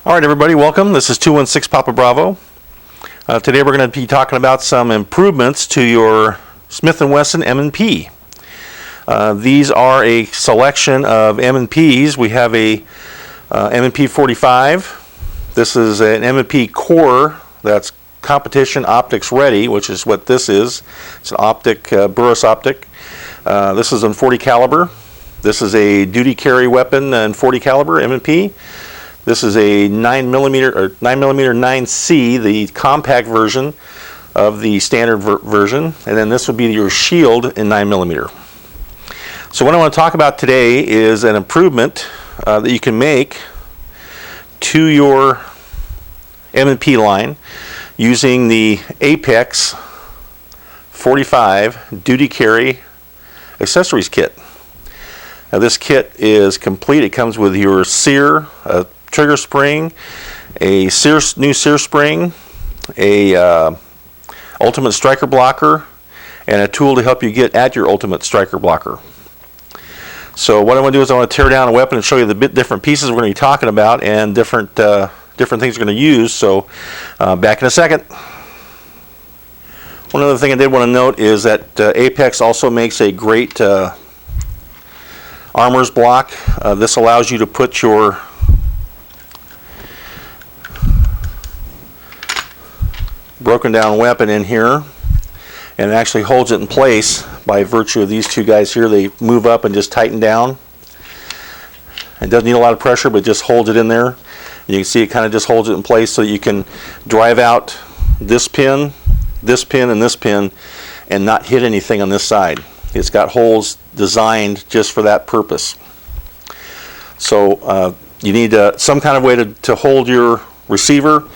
All right, everybody, welcome. This is 216 Papa Bravo. Today we're going to be talking about some improvements to your Smith & Wesson M&P. These are a selection of M&Ps. We have a M&P 45. This is an M&P core that's competition optics ready, which is what this is. It's an optic, Burris optic. This is in 40 caliber. This is a duty carry weapon in 40 caliber M&P. This is a 9mm or 9mm 9C, the compact version of the standard version, and then this would be your shield in 9mm. So what I want to talk about today is an improvement that you can make to your M&P line using the Apex 45 duty carry accessories kit. Now this kit is complete. It comes with your sear, a trigger spring, a new sear spring, a ultimate striker blocker, and a tool to help you get at your ultimate striker blocker. So what I want to do is I want to tear down a weapon and show you the different pieces we're going to be talking about and different things we're going to use. So back in a second. One other thing I did want to note is that Apex also makes a great armor's block. This allows you to put your broken down weapon in here, and it actually holds it in place by virtue of these two guys here. They move up and just tighten down. It doesn't need a lot of pressure, but just holds it in there. And you can see it kind of just holds it in place so you can drive out this pin, and this pin, and not hit anything on this side. It's got holes designed just for that purpose. So you need some kind of way to hold your receiver.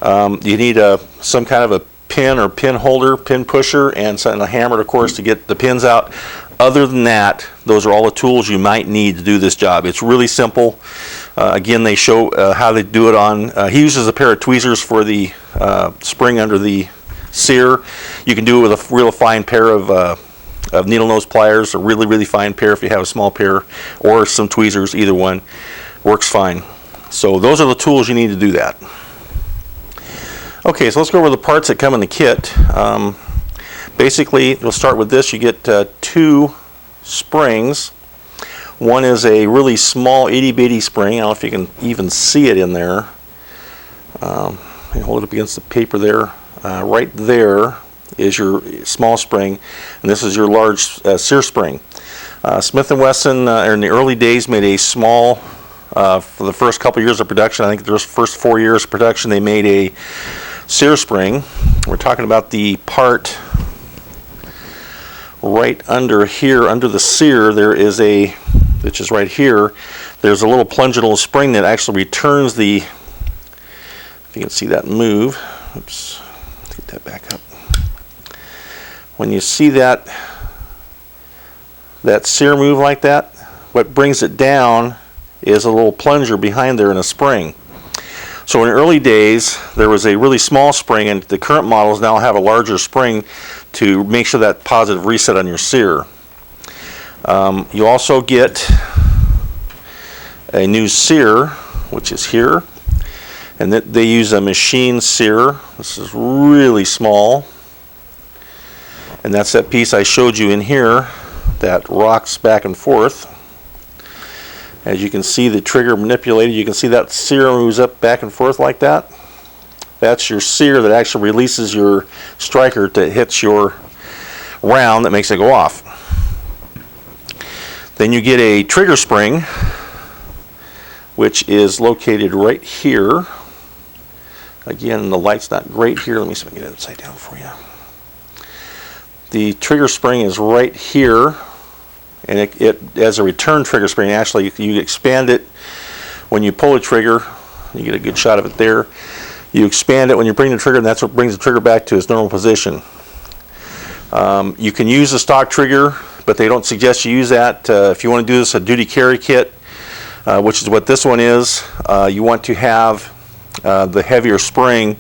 You need some kind of a pin or pin holder, pin pusher, and a hammer, of course, to get the pins out. Other than that, those are all the tools you might need to do this job. It's really simple. Again, they show how they do it on. He uses a pair of tweezers for the spring under the sear. You can do it with a real fine pair of needle nose pliers, a really fine pair if you have a small pair, or some tweezers. Either one works fine. So those are the tools you need to do that. Okay, so let's go over the parts that come in the kit. Basically, we'll start with this. You get two springs. One is a really small itty-bitty spring. I don't know if you can even see it in there. Hold it up against the paper there. Right there is your small spring, and this is your large sear spring. Smith & Wesson in the early days made a small, for the first couple years of production, I think the first 4 years of production, they made a sear spring. We're talking about the part right under here, under the sear. There is which is right here, there's a little plungeable spring that actually returns the, if you can see that move, oops, get that back up. When you see that sear move like that, what brings it down is a little plunger behind there in a spring. So in the early days, there was a really small spring, and the current models now have a larger spring to make sure that positive reset on your sear. You also get a new sear, which is here, and they use a machine sear. This is really small, and that's that piece I showed you in here that rocks back and forth. As you can see the trigger manipulated, you can see that sear moves up back and forth like that. That's your sear that actually releases your striker to hit your round that makes it go off. Then you get a trigger spring, which is located right here. Again, the light's not great here. Let me see if I can get it upside down for you. The trigger spring is right here. And it as a return trigger spring, actually you expand it when you pull the trigger. You get a good shot of it there. You expand it when you bring the trigger, and that's what brings the trigger back to its normal position. You can use a stock trigger, but they don't suggest you use that. If you want to do this a duty carry kit, which is what this one is, you want to have the heavier spring,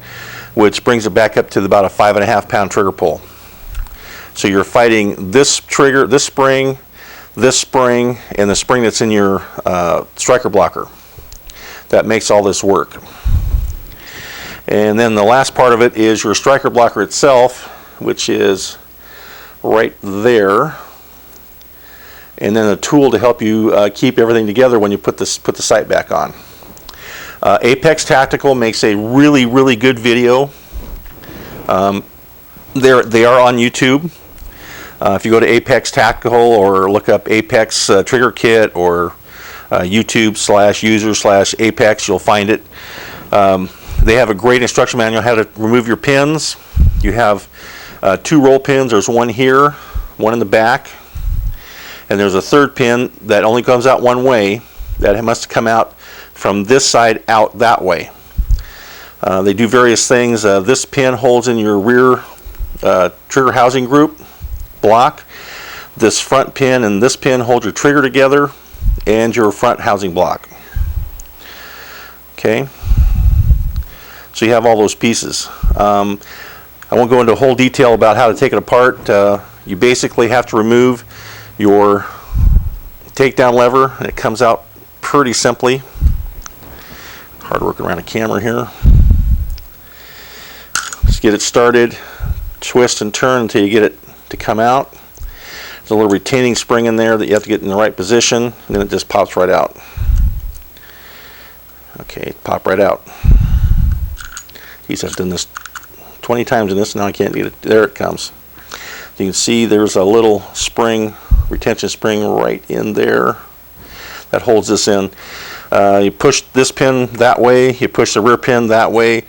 which brings it back up to about a 5.5 pound trigger pull. So you're fighting this trigger, this spring, and the spring that's in your striker blocker. that makes all this work. And then the last part of it is your striker blocker itself, which is right there. And then a tool to help you keep everything together when you put the sight back on. Apex Tactical makes a really, really good video. They are on YouTube. If you go to Apex Tactical or look up Apex Trigger Kit or YouTube/user/Apex, you'll find it. They have a great instruction manual how to remove your pins. You have 2 roll pins. There's one here, one in the back, and there's a third pin that only comes out one way. That must come out from this side out that way. They do various things. This pin holds in your rear trigger housing group block. This front pin and this pin hold your trigger together and your front housing block. Okay, so you have all those pieces. I won't go into whole detail about how to take it apart. You basically have to remove your takedown lever, and it comes out pretty simply. Hard working around a camera here. Just get it started, twist and turn until you get it to come out. There's a little retaining spring in there that you have to get in the right position, and then it just pops right out. Okay, pop right out. Geez, I've done this 20 times in this, now I can't get it. There it comes. You can see there's a little spring, retention spring right in there that holds this in. You push this pin that way, you push the rear pin that way,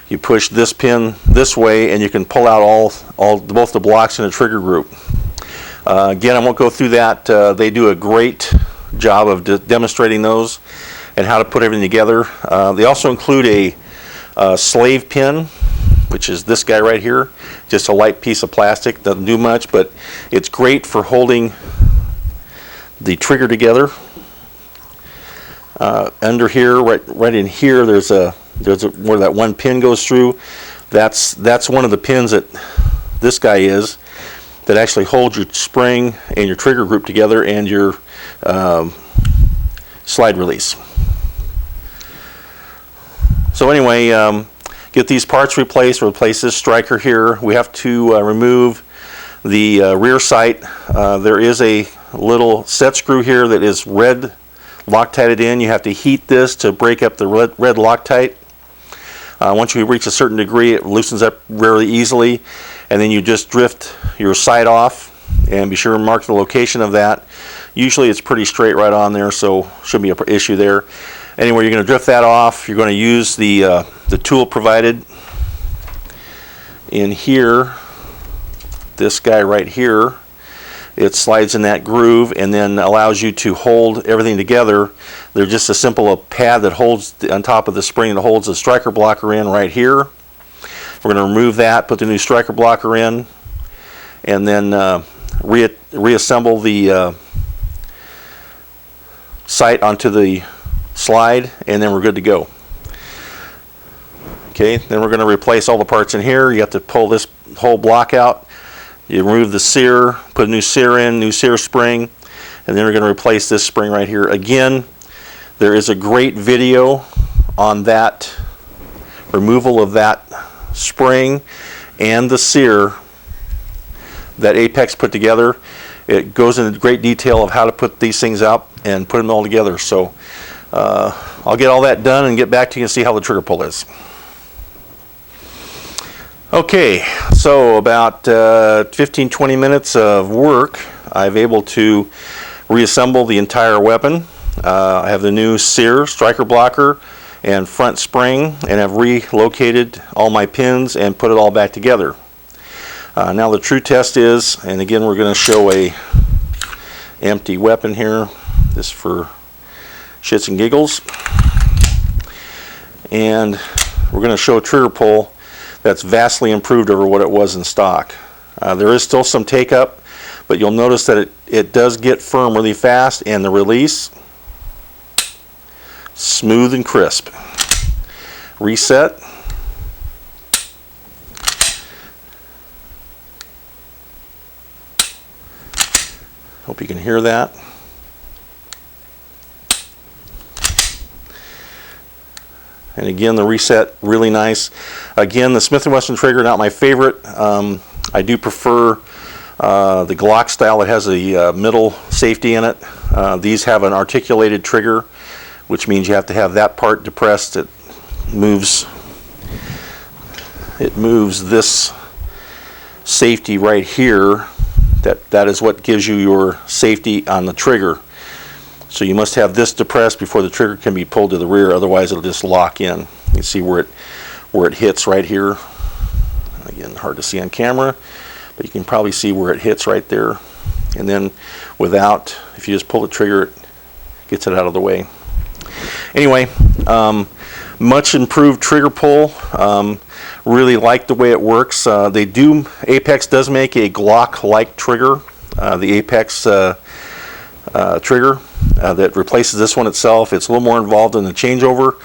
you push this pin this way, and you can pull out both the blocks in the trigger group. Again, I won't go through that. They do a great job of demonstrating those and how to put everything together. They also include a slave pin, which is this guy right here. Just a light piece of plastic, doesn't do much, but it's great for holding the trigger together. Under here, right in here, there's where that one pin goes through. That's one of the pins that this guy is, that actually holds your spring and your trigger group together and your slide release. So anyway, get these parts replaced. Replace this striker here. We have to remove the rear sight. There is a little set screw here that is red Loctited in. You have to heat this to break up the red Loctite. Once you reach a certain degree, it loosens up very easily, and then you just drift your sight off, and be sure to mark the location of that. Usually it's pretty straight right on there, so shouldn't be an issue there. Anyway, you're going to drift that off. You're going to use the tool provided in here, this guy right here. It slides in that groove and then allows you to hold everything together. They're just a simple pad that holds on top of the spring that holds the striker blocker in right here. We're going to remove that, put the new striker blocker in, and then reassemble the sight onto the slide, and then we're good to go. Okay, then we're going to replace all the parts in here. You have to pull this whole block out. You remove the sear, put a new sear in, new sear spring, and then we're going to replace this spring right here. Again, there is a great video on that removal of that spring and the sear that Apex put together. It goes into great detail of how to put these things up and put them all together. So I'll get all that done and get back to you and see how the trigger pull is. Okay, so about 15-20 minutes of work, I've able to reassemble the entire weapon. I have the new sear, striker blocker, and front spring, and I've relocated all my pins and put it all back together. Now the true test is, and again we're going to show a empty weapon here, this for shits and giggles, and we're going to show a trigger pull that's vastly improved over what it was in stock. There is still some take up, but you'll notice that it does get firm really fast, and the release, smooth and crisp. Reset. Hope you can hear that. And again, the reset, really nice. Again, the Smith & Wesson trigger, not my favorite. I do prefer the Glock style that has a middle safety in it. These have an articulated trigger, which means you have to have that part depressed. It moves this safety right here. That is what gives you your safety on the trigger. So you must have this depressed before the trigger can be pulled to the rear, otherwise it'll just lock in. You can see where it hits right here. Again, hard to see on camera, but you can probably see where it hits right there. And then without, if you just pull the trigger, it gets it out of the way. Anyway, much improved trigger pull. Really like the way it works. Apex does make a Glock-like trigger. The Apex trigger that replaces this one itself. It's a little more involved in the changeover.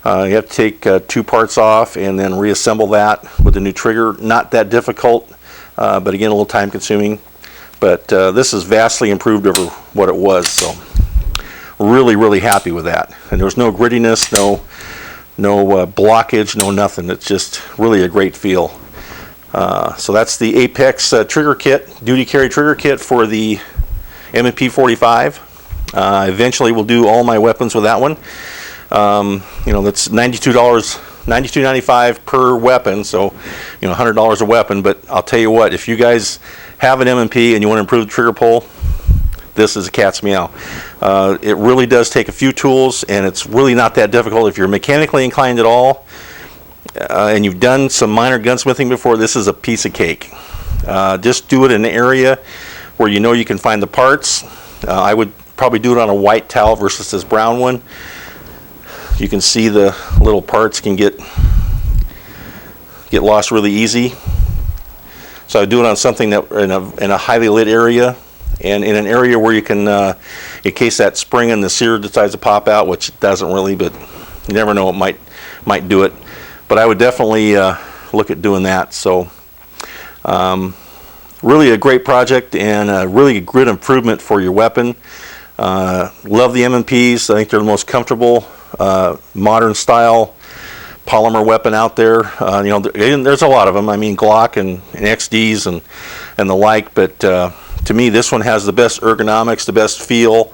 You have to take 2 parts off and then reassemble that with the new trigger. Not that difficult, but again, a little time consuming. But this is vastly improved over what it was, so really, really happy with that. And there's no grittiness, no blockage, no nothing. It's just really a great feel. So that's the Apex trigger kit, duty carry trigger kit for the M&P 45. Eventually we'll do all my weapons with that one. That's $92.95 per weapon, so $100 a weapon. But I'll tell you what, if you guys have an M&P and you want to improve the trigger pull, this is a cat's meow. It really does take a few tools, and it's really not that difficult. If you're mechanically inclined at all, and you've done some minor gunsmithing before, this is a piece of cake. Just do it in an area where you know you can find the parts. I would probably do it on a white towel versus this brown one. You can see the little parts can get lost really easy. So I do it on something that in a highly lit area, and in an area where you can, in case that spring in the sear decides to pop out, which it doesn't really, but you never know, it might do it. But I would definitely look at doing that. So really a great project and a really good improvement for your weapon. Love the M&Ps. I think they're the most comfortable modern style polymer weapon out there. There's a lot of them. I mean, Glock and XDs and the like, but to me this one has the best ergonomics, the best feel.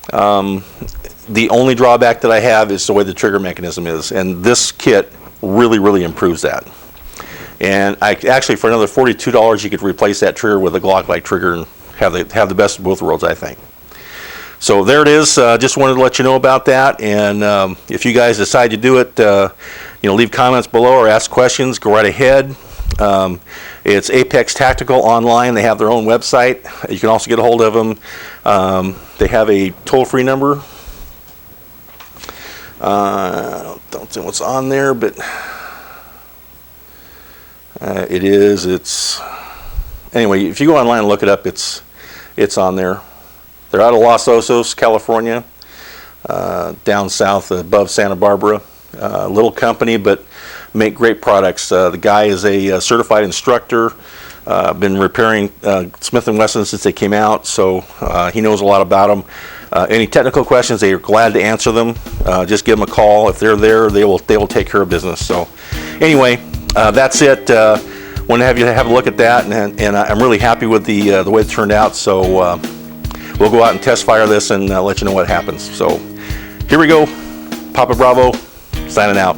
The only drawback that I have is the way the trigger mechanism is, and this kit really improves that. And actually for another $42 you could replace that trigger with a Glock-like trigger and have the best of both worlds, I think. So there it is. Just wanted to let you know about that. And if you guys decide to do it, leave comments below or ask questions. Go right ahead. It's Apex Tactical online. They have their own website. You can also get a hold of them. They have a toll-free number. Don't know what's on there, but anyway, if you go online and look it up, it's on there. They're out of Los Osos, California, down south above Santa Barbara. Little company, but make great products. The guy is a certified instructor, been repairing Smith & Wesson since they came out, so he knows a lot about them. Any technical questions, they are glad to answer them. Just give them a call. If they're there, they will take care of business. So anyway, that's it. Want to have you have a look at that, and I'm really happy with the way it turned out. So we'll go out and test fire this and let you know what happens. So here we go. Papa Bravo signing out.